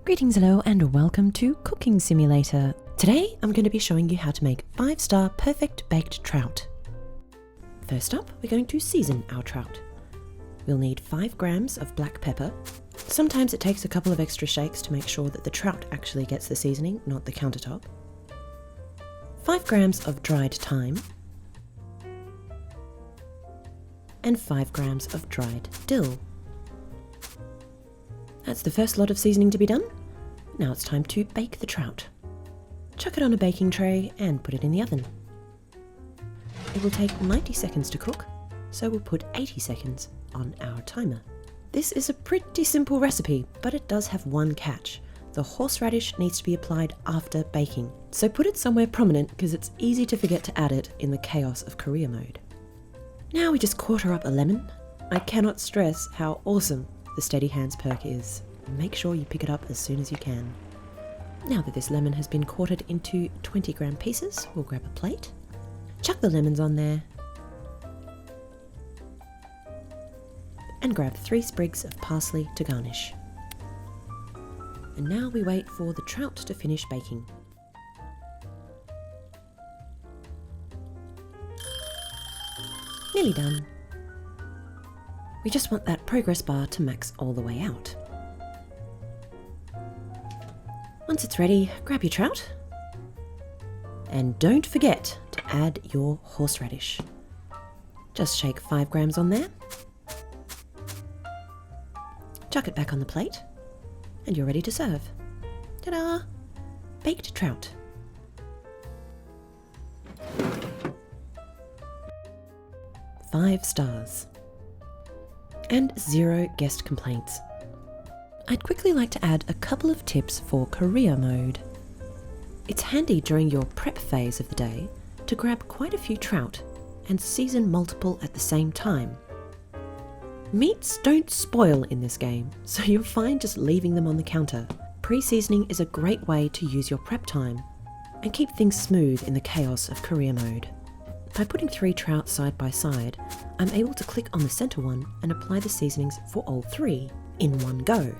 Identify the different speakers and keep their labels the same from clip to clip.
Speaker 1: Greetings, hello, and welcome to Cooking Simulator. Today, I'm going to be showing you how to make 5-star perfect baked trout. First up, we're going to season our trout. We'll need 5 grams of black pepper. Sometimes it takes a couple of extra shakes to make sure that the trout actually gets the seasoning, not the countertop. 5 grams of dried thyme. And 5 grams of dried dill. That's the first lot of seasoning to be done. Now it's time to bake the trout. Chuck it on a baking tray and put it in the oven. It will take 90 seconds to cook, so we'll put 80 seconds on our timer. This is a pretty simple recipe, but it does have one catch. The horseradish needs to be applied after baking, so put it somewhere prominent because it's easy to forget to add it in the chaos of career mode. Now we just quarter up a lemon. I cannot stress how awesome the Steady Hands perk is. Make sure you pick it up as soon as you can. Now that this lemon has been quartered into 20-gram pieces, we'll grab a plate, chuck the lemons on there, and grab 3 sprigs of parsley to garnish. And now we wait for the trout to finish baking. Nearly done. We just want that progress bar to max all the way out. Once it's ready, grab your trout. And don't forget to add your horseradish. Just shake 5 grams on there. Chuck it back on the plate. And you're ready to serve. Ta-da! Baked trout. Five stars. And 0 guest complaints. I'd quickly like to add a couple of tips for career mode. It's handy during your prep phase of the day to grab quite a few trout and season multiple at the same time. Meats don't spoil in this game, so you're fine just leaving them on the counter. Pre-seasoning is a great way to use your prep time and keep things smooth in the chaos of career mode. By putting 3 trout side by side, I'm able to click on the center one and apply the seasonings for all 3 in one go.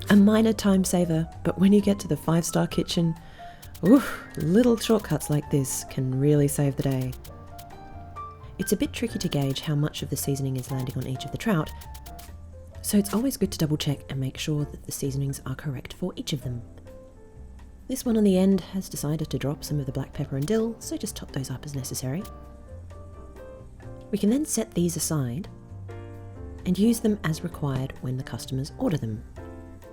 Speaker 1: A minor time saver, but when you get to the 5-star kitchen, little shortcuts like this can really save the day. It's a bit tricky to gauge how much of the seasoning is landing on each of the trout, so it's always good to double check and make sure that the seasonings are correct for each of them. This one on the end has decided to drop some of the black pepper and dill, so just top those up as necessary. We can then set these aside and use them as required when the customers order them.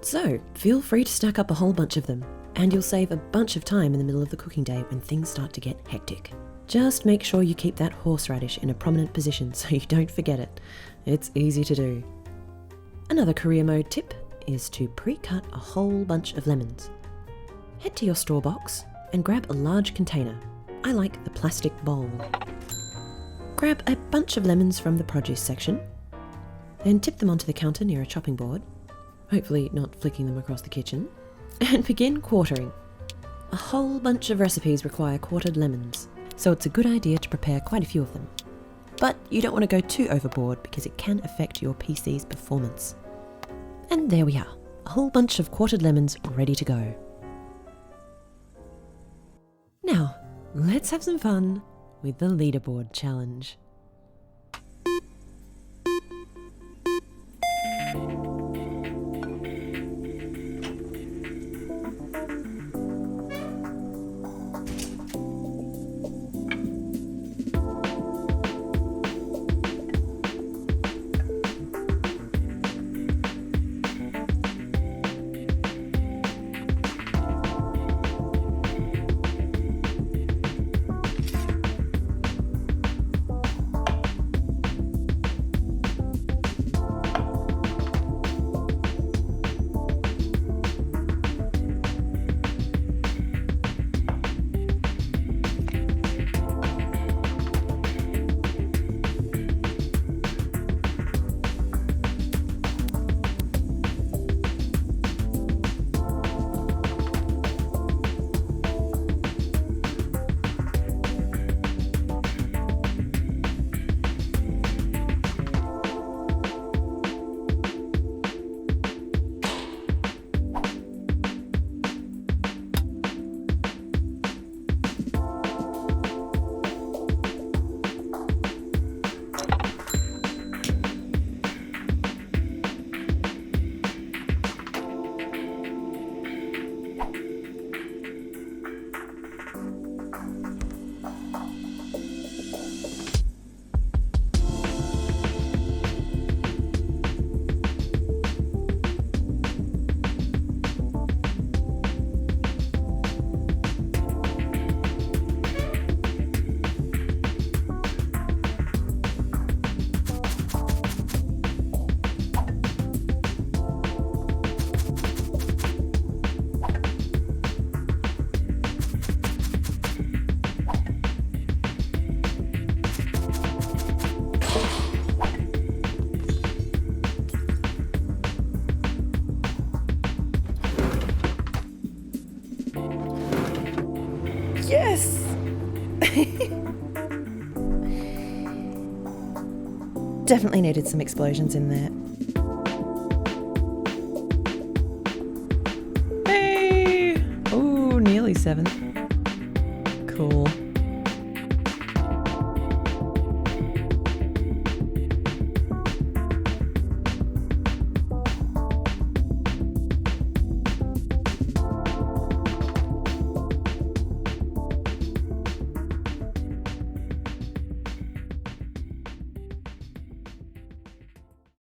Speaker 1: So feel free to stack up a whole bunch of them, and you'll save a bunch of time in the middle of the cooking day when things start to get hectic. Just make sure you keep that horseradish in a prominent position so you don't forget it. It's easy to do. Another career mode tip is to pre-cut a whole bunch of lemons. Head to your store box and grab a large container. I like the plastic bowl. Grab a bunch of lemons from the produce section, then tip them onto the counter near a chopping board, hopefully not flicking them across the kitchen, and begin quartering. A whole bunch of recipes require quartered lemons, so it's a good idea to prepare quite a few of them. But you don't want to go too overboard because it can affect your PC's performance. And there we are, a whole bunch of quartered lemons ready to go. Now, let's have some fun with the leaderboard challenge. Definitely needed some explosions in there. Hey! Ooh, nearly 7th. Cool.